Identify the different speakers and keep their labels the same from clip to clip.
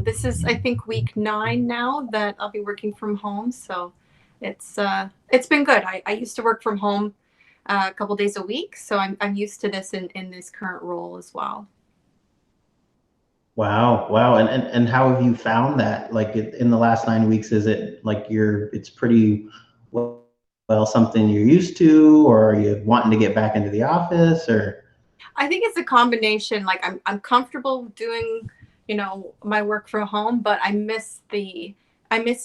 Speaker 1: This is, I think, week 9 now that I'll be working from home. So it's been good. I used to work from home a couple days a week, so I'm used to this in this current role as well.
Speaker 2: Wow, wow. And how have you found that? Like in the last 9 weeks, is it like it's pretty well something you're used to, or are you wanting to get back into the office, or?
Speaker 1: I think it's a combination. Like I'm comfortable doing, my work from home, but I miss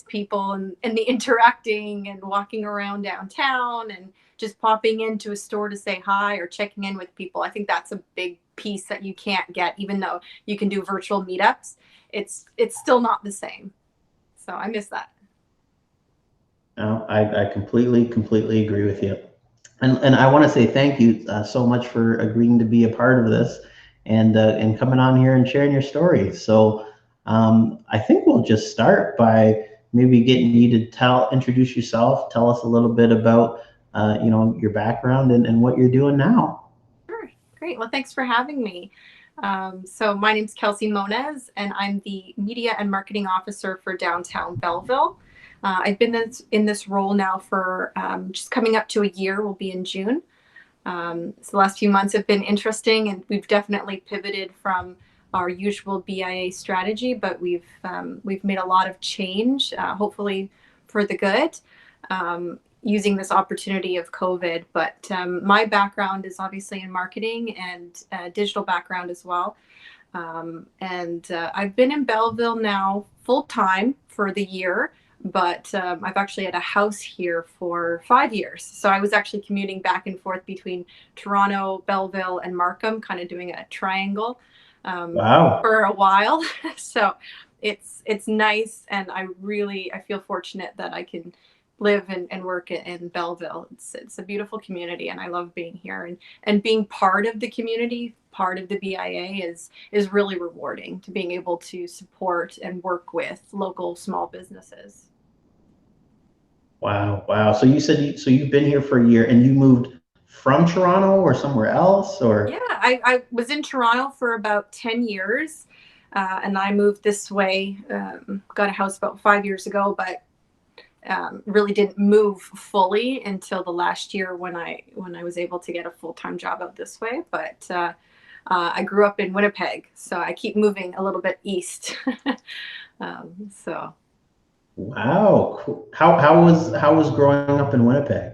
Speaker 1: people and the interacting and walking around downtown and just popping into a store to say hi or checking in with people. I think that's a big piece that you can't get, even though you can do virtual meetups. It's still not the same. So I miss that.
Speaker 2: No, I completely agree with you. And I want to say thank you so much for agreeing to be a part of this and coming on here and sharing your story. So I think we'll just start by maybe getting you to introduce yourself, tell us a little bit about your background and what you're doing now.
Speaker 1: Sure. Great. Well, thanks for having me. So my name's Kelsey Moniz, and I'm the Media and Marketing Officer for Downtown Belleville. I've been in this role now for just coming up to a year. Will be in June. So the last few months have been interesting, and we've definitely pivoted from our usual BIA strategy, but we've made a lot of change, hopefully for the good. Using this opportunity of COVID. But my background is obviously in marketing and digital background as well. And I've been in Belleville now full time for the year, but I've actually had a house here for 5 years. So I was actually commuting back and forth between Toronto, Belleville, and Markham, kind of doing a triangle
Speaker 2: Wow.
Speaker 1: for a while. So it's nice, and I feel fortunate that I can live and work in Belleville. It's a beautiful community, and I love being here, and being part of the community, part of the BIA is really rewarding, to being able to support and work with local small businesses.
Speaker 2: Wow, wow. So so you've been here for a year and you moved from Toronto or somewhere else,
Speaker 1: Yeah,
Speaker 2: or?
Speaker 1: I was in Toronto for about 10 years, and I moved this way, got a house about 5 years ago, but really didn't move fully until the last year when I was able to get a full-time job out this way. But I grew up in Winnipeg, so I keep moving a little bit east. So
Speaker 2: Wow. Cool. How was growing up in Winnipeg?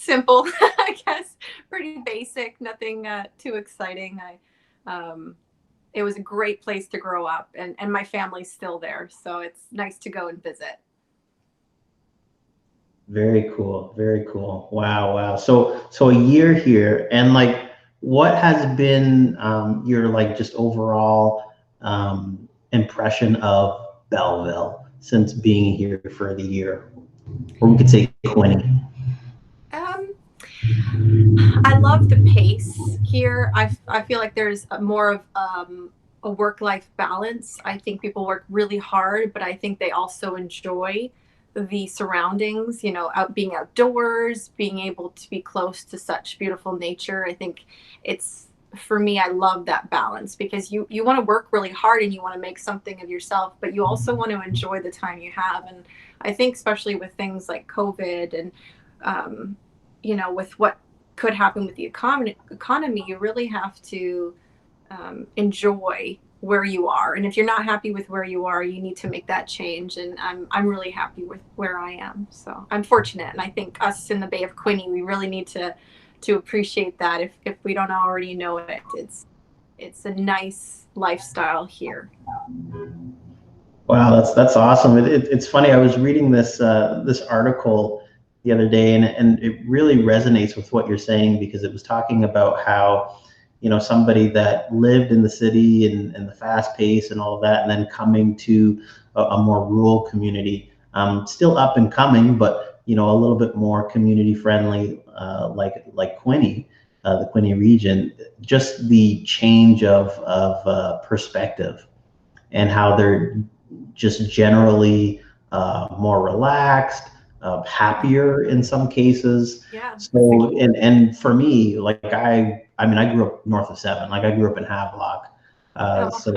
Speaker 1: simple, I guess, pretty basic, nothing too exciting. It was a great place to grow up, and my family's still there, so it's nice to go and visit.
Speaker 2: Very cool. Very cool. Wow, wow. So a year here, and like, what has been your like just overall impression of Belleville since being here for the year? Or we could say 20.
Speaker 1: Um, I love the pace here. I feel like there's more of a work life balance. I think people work really hard, but I think they also enjoy the surroundings, out being outdoors, being able to be close to such beautiful nature. I think it's for me, I love that balance, because you want to work really hard and you want to make something of yourself, but you also want to enjoy the time you have. And I think especially with things like COVID and with what could happen with the economy, you really have to enjoy where you are. And if you're not happy with where you are, you need to make that change. And I'm really happy with where I am. So I'm fortunate, and I think us in the Bay of Quinte, we really need to appreciate that. If we don't already know it, it's a nice lifestyle here.
Speaker 2: Wow, that's awesome. It's funny. I was reading this article the other day, and it really resonates with what you're saying, because it was talking about how somebody that lived in the city and the fast pace and all of that, and then coming to a more rural community, still up and coming, but a little bit more community friendly, like Quinte, the Quinte region. Just the change of perspective, and how they're just generally more relaxed, happier in some cases.
Speaker 1: Yeah.
Speaker 2: So, and for me, like I mean, I grew up north of 7. Like I grew up in Havelock,
Speaker 1: Oh.
Speaker 2: so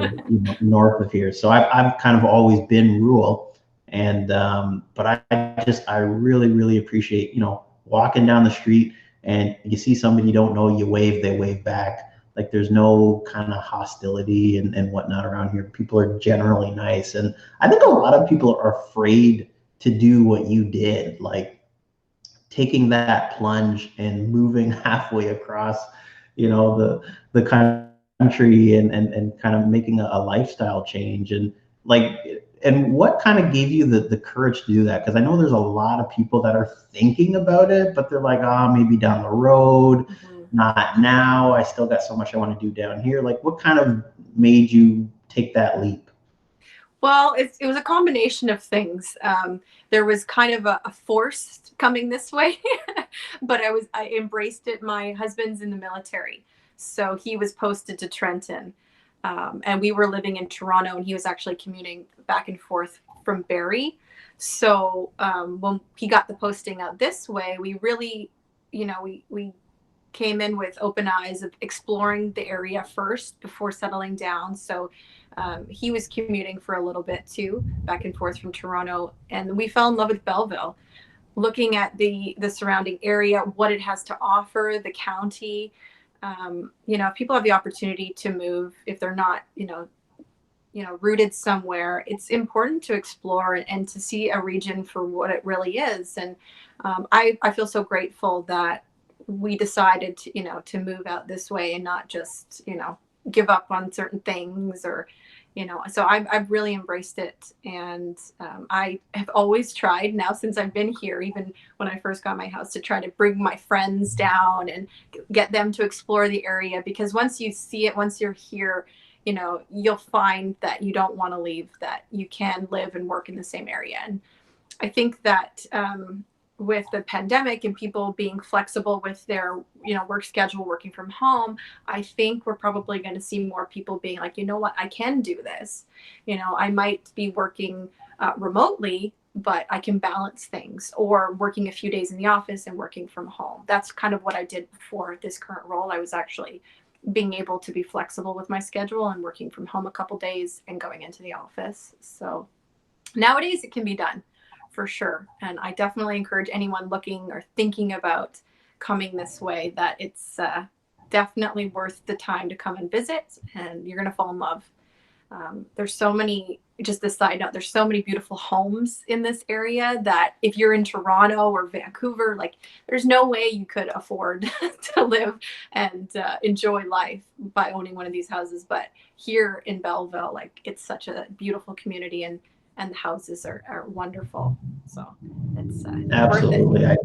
Speaker 2: north of here. So I've kind of always been rural, and but I really really appreciate walking down the street and you see somebody you don't know, you wave, they wave back. Like there's no kind of hostility and whatnot around here. People are generally nice, and I think a lot of people are afraid to do what you did, like taking that plunge and moving halfway across, the country and kind of making a lifestyle change. And like, and what kind of gave you the courage to do that? Because I know there's a lot of people that are thinking about it, but they're like, maybe down the road, not now. I still got so much I want to do down here. Like, what kind of made you take that leap?
Speaker 1: Well, it was a combination of things. There was kind of a force coming this way, but I embraced it. My husband's in the military, so he was posted to Trenton, and we were living in Toronto, and he was actually commuting back and forth from Barrie. So when he got the posting out this way, we really, we came in with open eyes of exploring the area first before settling down. So he was commuting for a little bit too, back and forth from Toronto, and we fell in love with Belleville. Looking at the surrounding area, what it has to offer, the county. If people have the opportunity to move, if they're not, rooted somewhere, it's important to explore and to see a region for what it really is. And I feel so grateful that we decided to move out this way and not just, give up on certain things or, so I've really embraced it. And I have always tried now since I've been here, even when I first got my house, to try to bring my friends down and get them to explore the area. Because once you see it, once you're here, you'll find that you don't want to leave, that you can live and work in the same area. And I think that with the pandemic and people being flexible with their work schedule, working from home, I think we're probably going to see more people being like, you know what, I can do this. I might be working remotely, but I can balance things, or working a few days in the office and working from home. That's kind of what I did before this current role. I was actually being able to be flexible with my schedule and working from home a couple days and going into the office. So nowadays it can be done, for sure. And I definitely encourage anyone looking or thinking about coming this way that it's definitely worth the time to come and visit, and you're going to fall in love. There's so many, just this side note, there's so many beautiful homes in this area that if you're in Toronto or Vancouver, like there's no way you could afford to live and enjoy life by owning one of these houses. But here in Belleville, like it's such a beautiful community, and the houses are wonderful. So it's
Speaker 2: Absolutely.
Speaker 1: worth it.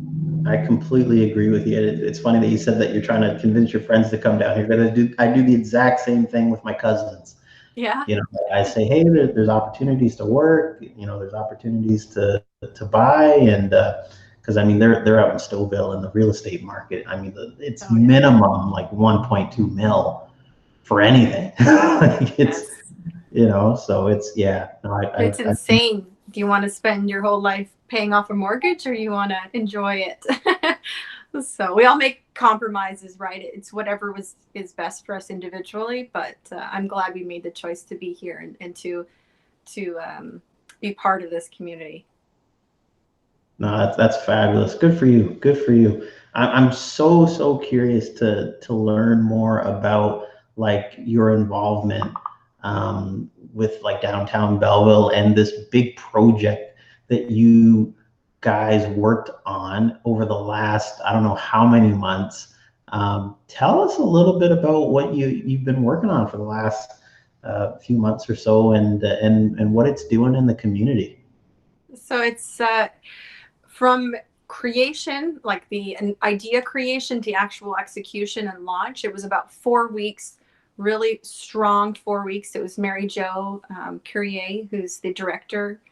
Speaker 2: I completely agree with you. It's funny that you said that you're trying to convince your friends to come down here. But I do the exact same thing with my cousins.
Speaker 1: Yeah.
Speaker 2: I say, hey, there's opportunities to work. There's opportunities to buy, and because I mean they're out in Stouffville in the real estate market. I mean it's minimum like 1.2 mil for anything. Like it's so it's no,
Speaker 1: It's insane. Do you want to spend your whole life paying off a mortgage, or you want to enjoy it? So we all make compromises, right? It's whatever is best for us individually. But I'm glad we made the choice to be here and to be part of this community.
Speaker 2: No, that's fabulous. Good for you. Good for you. I'm so curious to learn more about like your involvement with like downtown Belleville and this big project that you guys worked on over the last I don't know how many months. Tell us a little bit about what you've been working on for the last few months or so, and what it's doing in the community.
Speaker 1: So it's from creation, like the an idea creation, to actual execution and launch. It was about 4 weeks, really strong 4 weeks. It was Mary Jo Courier, who's the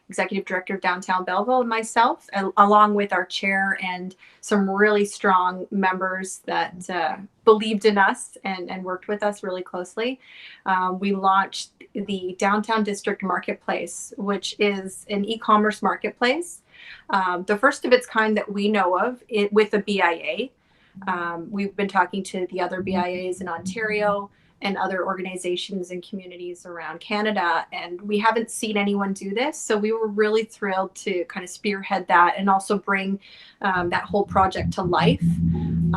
Speaker 1: executive director of Downtown Belleville, and myself, along with our chair and some really strong members that believed in us and worked with us really closely. We launched the Downtown District Marketplace, which is an e-commerce marketplace, the first of its kind that we know of, with a BIA. We've been talking to the other BIAs in Ontario, and other organizations and communities around Canada. And we haven't seen anyone do this. So we were really thrilled to kind of spearhead that and also bring that whole project to life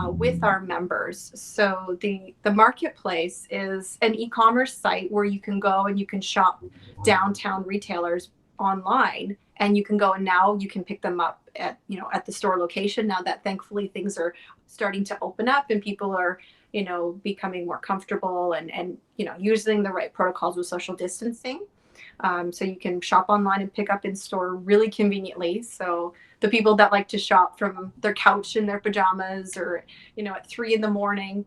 Speaker 1: with our members. So the marketplace is an e-commerce site where you can go and you can shop downtown retailers online, and you can go and now you can pick them up at at the store location, now that thankfully things are starting to open up and people are becoming more comfortable and using the right protocols with social distancing. So you can shop online and pick up in store really conveniently. So the people that like to shop from their couch in their pajamas or at 3 in the morning,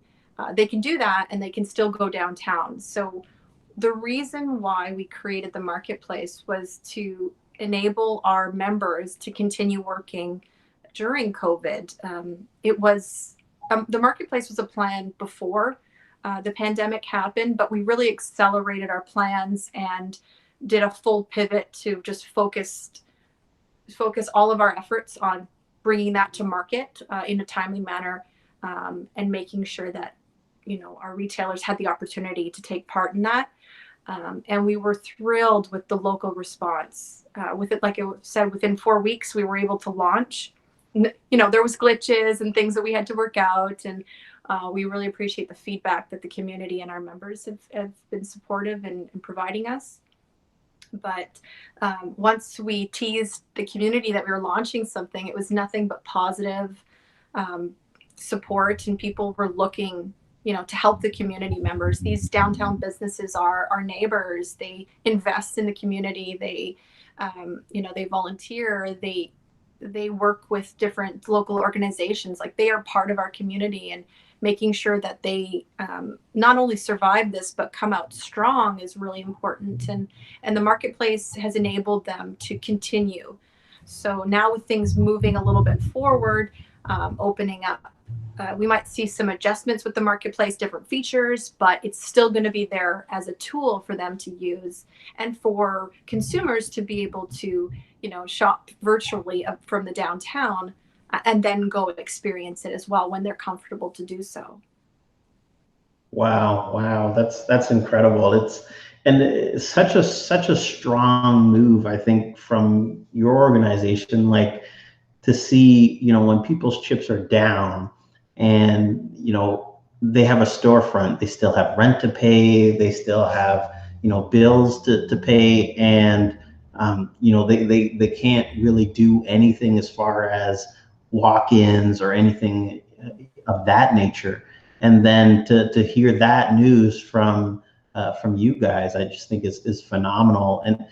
Speaker 1: they can do that and they can still go downtown. So the reason why we created the marketplace was to enable our members to continue working during COVID. It was the marketplace was a plan before the pandemic happened, but we really accelerated our plans and did a full pivot to just focus all of our efforts on bringing that to market in a timely manner, and making sure that our retailers had the opportunity to take part in that. And we were thrilled with the local response. With it, like I said, within 4 weeks, we were able to launch. There was glitches and things that we had to work out, and we really appreciate the feedback that the community and our members have been supportive in providing us. But once we teased the community that we were launching something, it was nothing but positive support, and people were looking to help the community members. These downtown businesses are our neighbors. They invest in the community. They they volunteer. They work with different local organizations. Like, they are part of our community, and making sure that they not only survive this but come out strong is really important. And the marketplace has enabled them to continue. So now, with things moving a little bit forward, opening up, we might see some adjustments with the marketplace, different features, but it's still going to be there as a tool for them to use, and for consumers to be able to shop virtually from the downtown, and then go experience it as well when they're comfortable to do so.
Speaker 2: Wow, that's incredible. It's such a strong move, I think, from your organization, like, to see, when people's chips are down and, they have a storefront, they still have rent to pay, they still have, bills to pay, and, they can't really do anything as far as walk-ins or anything of that nature. And then to hear that news from you guys, I just think is phenomenal. And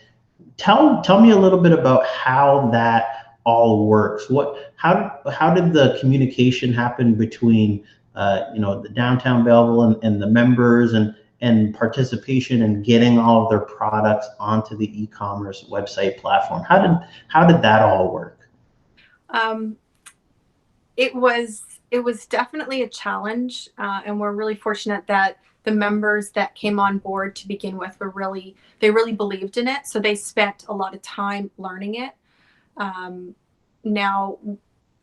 Speaker 2: tell me a little bit about how that all works. How did the communication happen between the downtown Belleville and the members, and participation in getting all of their products onto the e-commerce website platform? How did that all work?
Speaker 1: Um, it was definitely a challenge, and we're really fortunate that the members that came on board to begin with they really believed in it, so they spent a lot of time learning it. Now,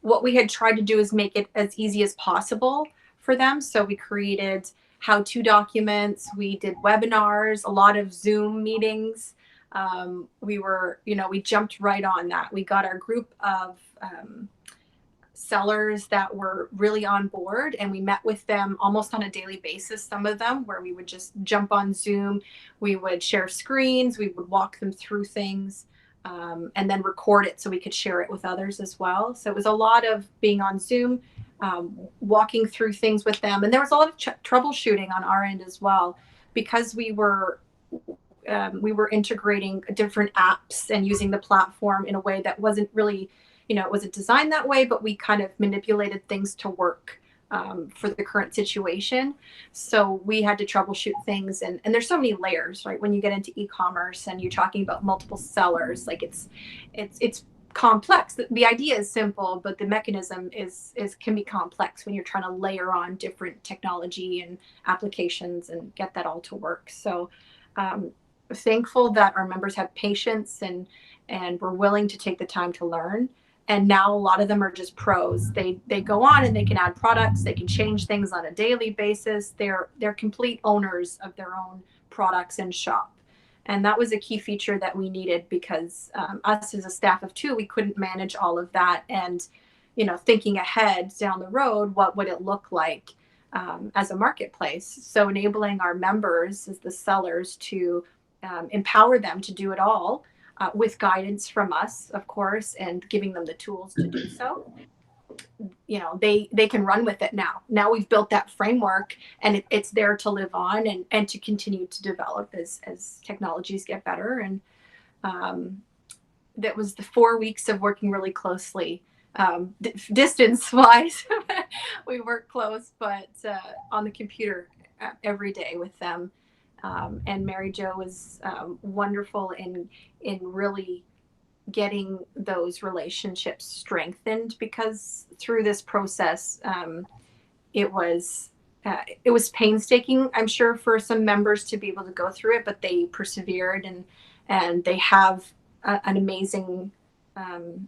Speaker 1: what we had tried to do is make it as easy as possible for them. So we created how-to documents, we did webinars, a lot of Zoom meetings. We jumped right on that. We got our group of sellers that were really on board, and we met with them almost on a daily basis, some of them, where we would just jump on Zoom, we would share screens, we would walk them through things, and then record it so we could share it with others as well. So it was a lot of being on Zoom, walking through things with them, and there was a lot of troubleshooting on our end as well, because we were integrating different apps and using the platform in a way that wasn't really, it wasn't designed that way, but we kind of manipulated things to work for the current situation. So we had to troubleshoot things, and there's so many layers, right? When you get into e-commerce and you're talking about multiple sellers, like it's complex. The idea is simple, but the mechanism can be complex when you're trying to layer on different technology and applications and get that all to work. So thankful that our members have patience and were willing to take the time to learn. And now a lot of them are just pros. They go on and they can add products, they can change things on a daily basis. They're complete owners of their own products and shop. And that was a key feature that we needed, because us as a staff of two, we couldn't manage all of that. And thinking ahead down the road, what would it look like as a marketplace? So enabling our members as the sellers to empower them to do it all, with guidance from us, of course, and giving them the tools to do so. They can run with it now. Now we've built that framework, and it's there to live on, and to continue to develop as technologies get better. And that was the 4 weeks of working really closely, distance wise. We work close, but on the computer every day with them. And Mary Jo was wonderful in really getting those relationships strengthened, because through this process, it was painstaking, I'm sure, for some members to be able to go through it, but they persevered, and they have an amazing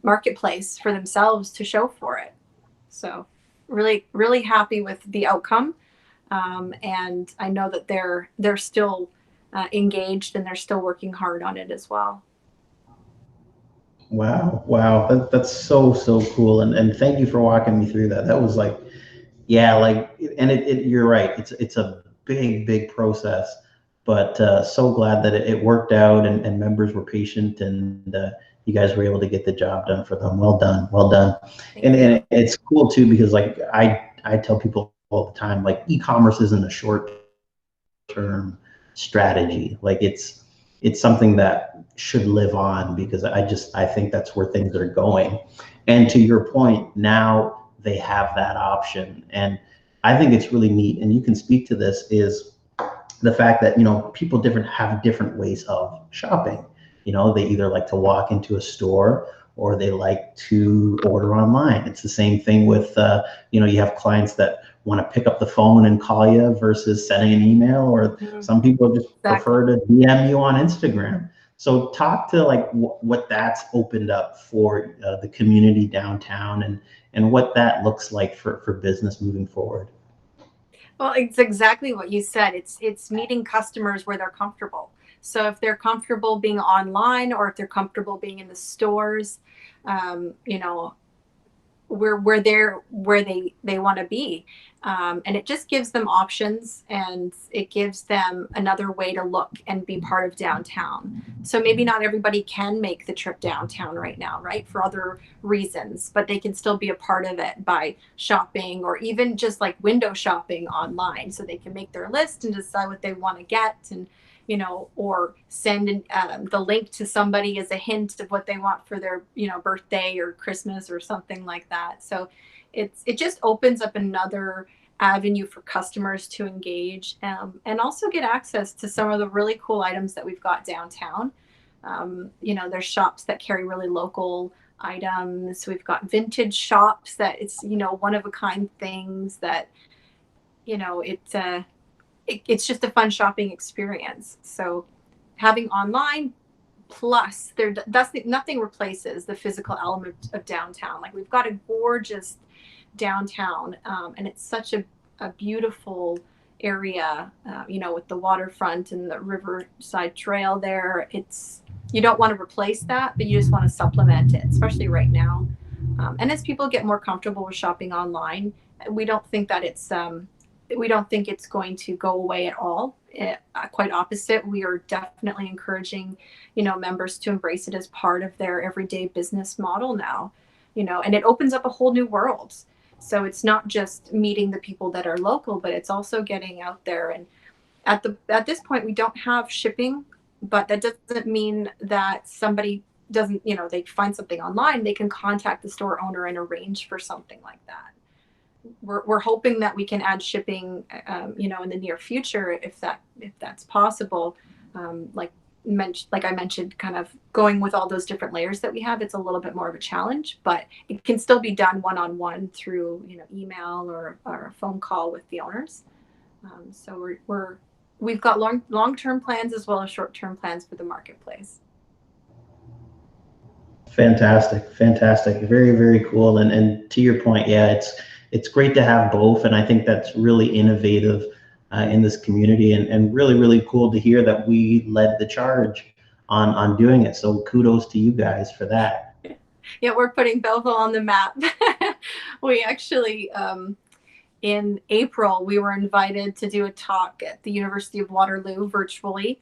Speaker 1: marketplace for themselves to show for it. So really, really happy with the outcome. And I know that they're still engaged, and they're still working hard on it as well.
Speaker 2: Wow, wow, that's so cool, and thank you for walking me through that. That was like, yeah, like, and you're right. It's a big process, but so glad that it worked out, and members were patient, and you guys were able to get the job done for them. Well done, well done.
Speaker 1: Thank
Speaker 2: And
Speaker 1: you.
Speaker 2: it's cool too, because like I tell people all the time, like, e-commerce isn't a short term strategy. Like, it's something that should live on, because I think that's where things are going. And to your point, now they have that option, and I think it's really neat. And you can speak to this, is the fact that people have different ways of shopping. They either like to walk into a store, or they like to order online. It's the same thing with you have clients that want to pick up the phone and call you versus sending an email, or
Speaker 1: Mhm.
Speaker 2: some people just
Speaker 1: Exactly.
Speaker 2: prefer to DM you on Instagram. So talk to like what that's opened up for the community downtown, and what that looks like for business moving forward.
Speaker 1: Well, it's exactly what you said. It's meeting customers where they're comfortable. So if they're comfortable being online, or if they're comfortable being in the stores, um, you know, we're there where they want to be. And it just gives them options, and it gives them another way to look and be part of downtown. So maybe not everybody can make the trip downtown right now, right, for other reasons, but they can still be a part of it by shopping, or even just like window shopping online, so they can make their list and decide what they want to get. And or send the link to somebody as a hint of what they want for their, birthday or Christmas or something like that. So it just opens up another avenue for customers to engage, and also get access to some of the really cool items that we've got downtown. There's shops that carry really local items. We've got vintage shops that it's, one of a kind things that, it's just a fun shopping experience. So having online, plus that's nothing replaces the physical element of downtown. Like, we've got a gorgeous downtown, and it's such a beautiful area, with the waterfront and the riverside trail there. You don't want to replace that, but you just want to supplement it, especially right now. And as people get more comfortable with shopping online, we don't think that we don't think it's going to go away at all. Quite opposite. We are definitely encouraging, members to embrace it as part of their everyday business model now, and it opens up a whole new world. So it's not just meeting the people that are local, but it's also getting out there. And at this point, we don't have shipping, but that doesn't mean that somebody doesn't, they find something online, they can contact the store owner and arrange for something like that. We're hoping that we can add shipping, in the near future, if that's possible. Like I mentioned, kind of going with all those different layers that we have, it's a little bit more of a challenge, but it can still be done one-on-one through, email or a phone call with the owners. So we've got long-term plans as well as short-term plans for the marketplace.
Speaker 2: Fantastic, fantastic, very, very cool. And to your point, yeah, it's great to have both, and I think that's really innovative in this community, and really, really cool to hear that we led the charge on doing it. So kudos to you guys for that.
Speaker 1: Yeah, we're putting Belleville on the map. We actually, in April, we were invited to do a talk at the University of Waterloo virtually.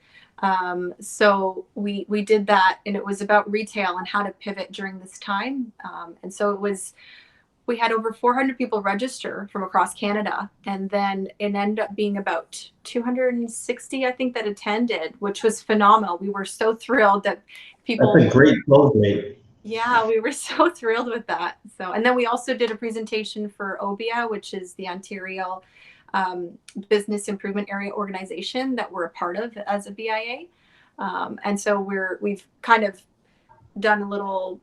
Speaker 1: So we did that, and it was about retail and how to pivot during this time. And so we had over 400 people register from across Canada, and then it ended up being about 260, I think, that attended, which was phenomenal. We were so thrilled that
Speaker 2: That's
Speaker 1: people.
Speaker 2: a great close rate.
Speaker 1: Yeah, we were so thrilled with that. So, and then we also did a presentation for OBIA, which is the Ontario Business Improvement Area Organization that we're a part of as a BIA. And so we've kind of done a little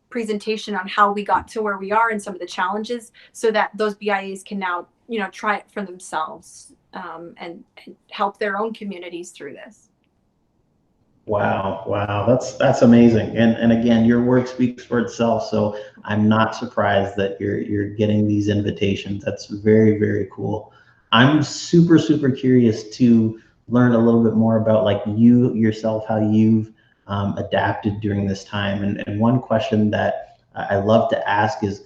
Speaker 1: presentation on how we got to where we are and some of the challenges, so that those BIAs can now, try it for themselves, and help their own communities through this.
Speaker 2: Wow, wow, that's amazing. And again, your work speaks for itself. So I'm not surprised that you're getting these invitations. That's very, very cool. I'm super, super curious to learn a little bit more about like you yourself, how you've adapted during this time. And one question that I love to ask is,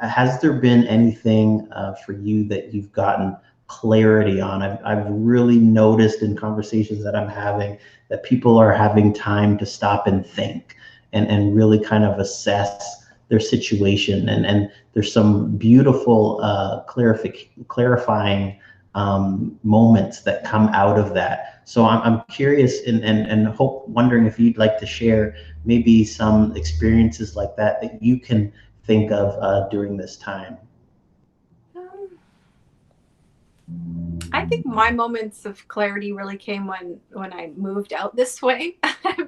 Speaker 2: has there been anything for you that you've gotten clarity on? I've really noticed in conversations that I'm having that people are having time to stop and think and really kind of assess their situation. And there's some beautiful clarifying moments that come out of that. So I'm curious and wondering if you'd like to share maybe some experiences like that you can think of during this time.
Speaker 1: Um, I think my moments of clarity really came when I moved out this way,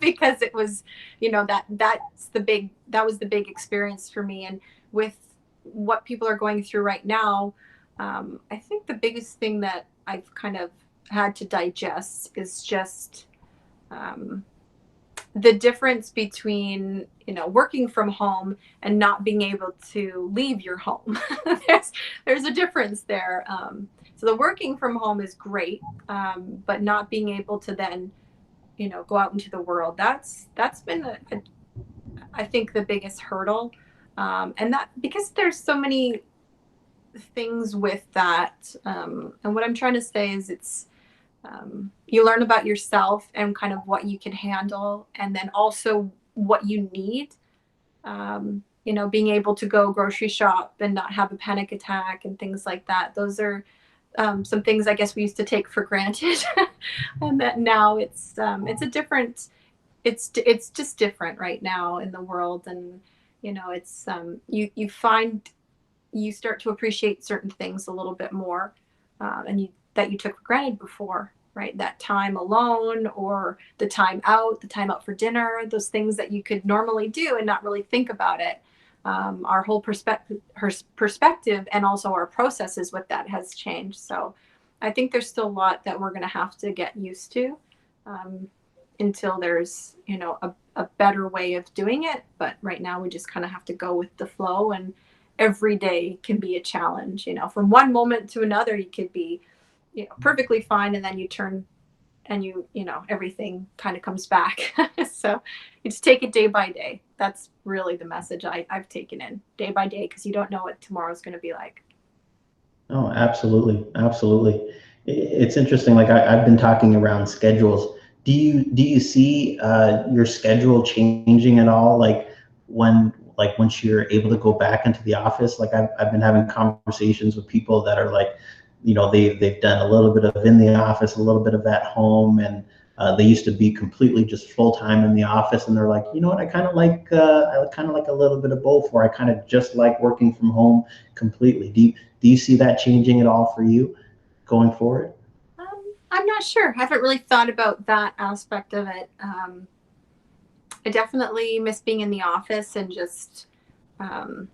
Speaker 1: because it was, that was the big experience for me. And with what people are going through right now, I think the biggest thing that I've kind of had to digest is just, um, the difference between, working from home and not being able to leave your home. There's a difference there. So the working from home is great, but not being able to then, go out into the world, that's been I think the biggest hurdle. And that, because there's so many things with that. And what I'm trying to say is, you learn about yourself and kind of what you can handle, and then also what you need. Being able to go grocery shop and not have a panic attack and things like that. Those are some things I guess we used to take for granted, and that now it's a different. It's just different right now in the world, and it's you start to appreciate certain things a little bit more, and that you took for granted before, right? That time alone, or the time out for dinner, those things that you could normally do and not really think about it. Our whole perspective and also our processes with that has changed. So I think there's still a lot that we're going to have to get used to, until there's, a better way of doing it. But right now we just kind of have to go with the flow, and every day can be a challenge. From one moment to another, you could be, perfectly fine, and then you turn and everything kind of comes back. So you just take it day by day. That's really the message I've taken in, day by day, because you don't know what tomorrow's going to be like.
Speaker 2: Oh, absolutely, absolutely. It's interesting. Like I've been talking around schedules. Do you see your schedule changing at all? Like once you're able to go back into the office. Like I've been having conversations with people that are like, they've done a little bit of in the office, a little bit of at home, and they used to be completely just full time in the office, and they're like, you know what, I kind of like a little bit of both, or I kind of just like working from home completely. Do you see that changing at all for you going forward?
Speaker 1: I'm not sure. I haven't really thought about that aspect of it. I definitely miss being in the office and just, um,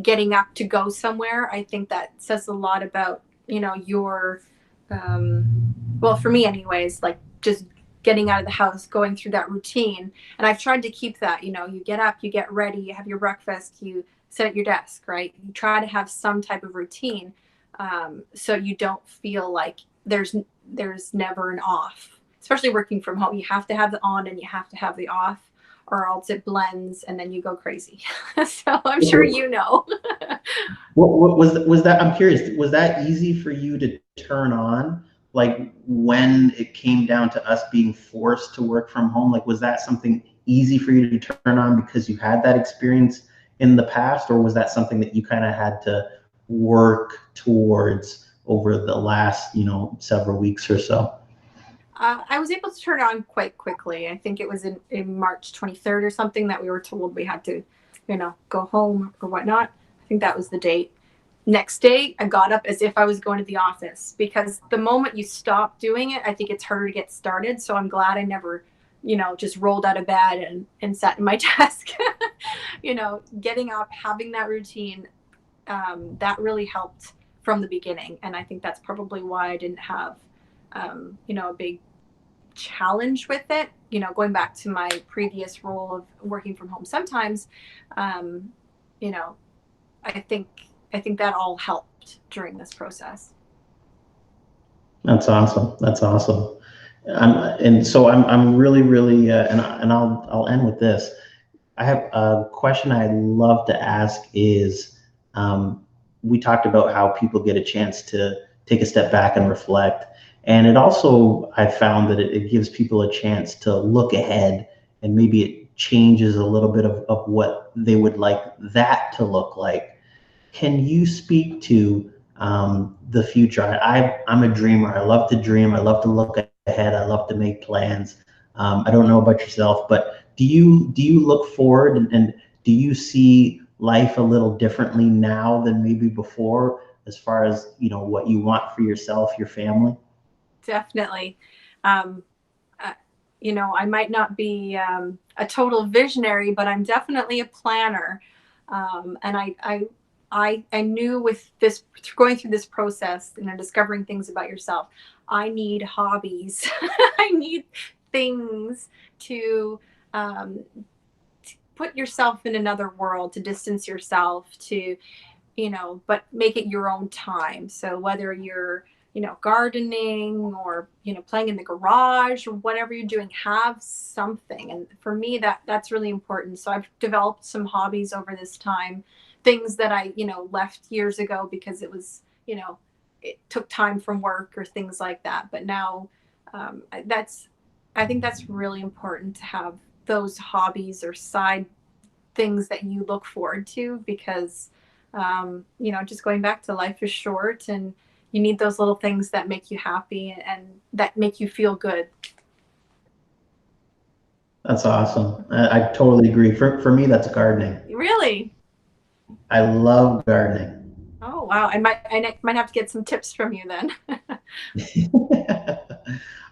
Speaker 1: getting up to go somewhere. I think that says a lot about, your, well, for me anyways, like just getting out of the house, going through that routine. And I've tried to keep that, you know, you get up, you get ready, you have your breakfast, you sit at your desk, right? You try to have some type of routine, so you don't feel like there's never an off. Especially working from home, you have to have the on and you have to have the off, or else it blends and then you go crazy. So I'm sure you know.
Speaker 2: What was that? I'm curious. Was that easy for you to turn on? Like when it came down to us being forced to work from home, like was that something easy for you to turn on because you had that experience in the past, or was that something that you kind of had to work towards over the last, several weeks or so?
Speaker 1: I was able to turn it on quite quickly. I think it was in March 23rd or something that we were told we had to, go home or whatnot. I think that was the date. Next day, I got up as if I was going to the office, because the moment you stop doing it, I think it's harder to get started. So I'm glad I never, just rolled out of bed and sat in my desk. Getting up, having that routine, that really helped from the beginning. And I think that's probably why I didn't have, a big challenge with it. Going back to my previous role of working from home sometimes, um, you know, I think that all helped during this process.
Speaker 2: That's awesome. That's awesome. And so I'm really, really, and I'll end with this. I have a question I'd love to ask is, we talked about how people get a chance to take a step back and reflect. And it also, I found that it gives people a chance to look ahead, and maybe it changes a little bit of what they would like that to look like. Can you speak to the future? I'm a dreamer. I love to dream. I love to look ahead. I love to make plans. I don't know about yourself, but do you look forward, and do you see life a little differently now than maybe before, as far as what you want for yourself, your family?
Speaker 1: Definitely. Um, I might not be a total visionary, but I'm definitely a planner. And I knew with this, going through this process, discovering things about yourself, I need hobbies. I need things to, um, put yourself in another world, to distance yourself, to, but make it your own time. So whether you're, gardening, or, playing in the garage, or whatever you're doing, have something. And for me, that's really important. So I've developed some hobbies over this time, things that I, left years ago because it was, it took time from work or things like that. But now, that's, I think that's really important to have those hobbies or side things that you look forward to, because just going back to, life is short, and you need those little things that make you happy and that make you feel good.
Speaker 2: That's awesome. I totally agree. For me, that's gardening.
Speaker 1: Really?
Speaker 2: I love gardening.
Speaker 1: Oh wow, I might have to get some tips from you then.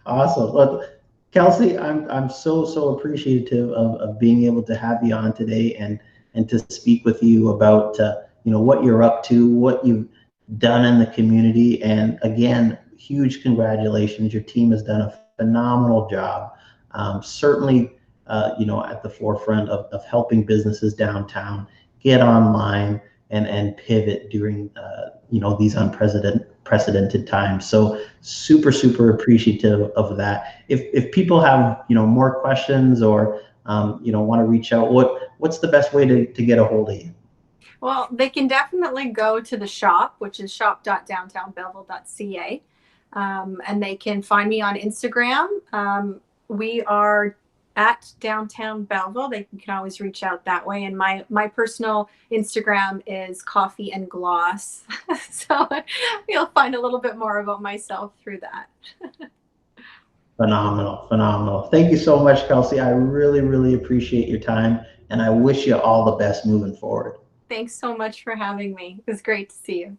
Speaker 2: Awesome. Well, Kelsey, I'm so appreciative of being able to have you on today, and to speak with you about what you're up to, what you've done in the community. And again, huge congratulations. Your team has done a phenomenal job. Certainly, at the forefront of helping businesses downtown get online and pivot during these unprecedented times. So super appreciative of that. If people have more questions, or want to reach out, what's the best way to get a hold of you?
Speaker 1: Well, they can definitely go to the shop, which is shop.downtownbelleville.ca. And they can find me on Instagram. We are at Downtown Belleville. They can always reach out that way. And my personal Instagram is Coffee and Gloss. So you'll find a little bit more about myself through that.
Speaker 2: Phenomenal. Thank you so much, Kelsey. I really appreciate your time, and I wish you all the best moving forward.
Speaker 1: Thanks so much for having me. It was great to see you.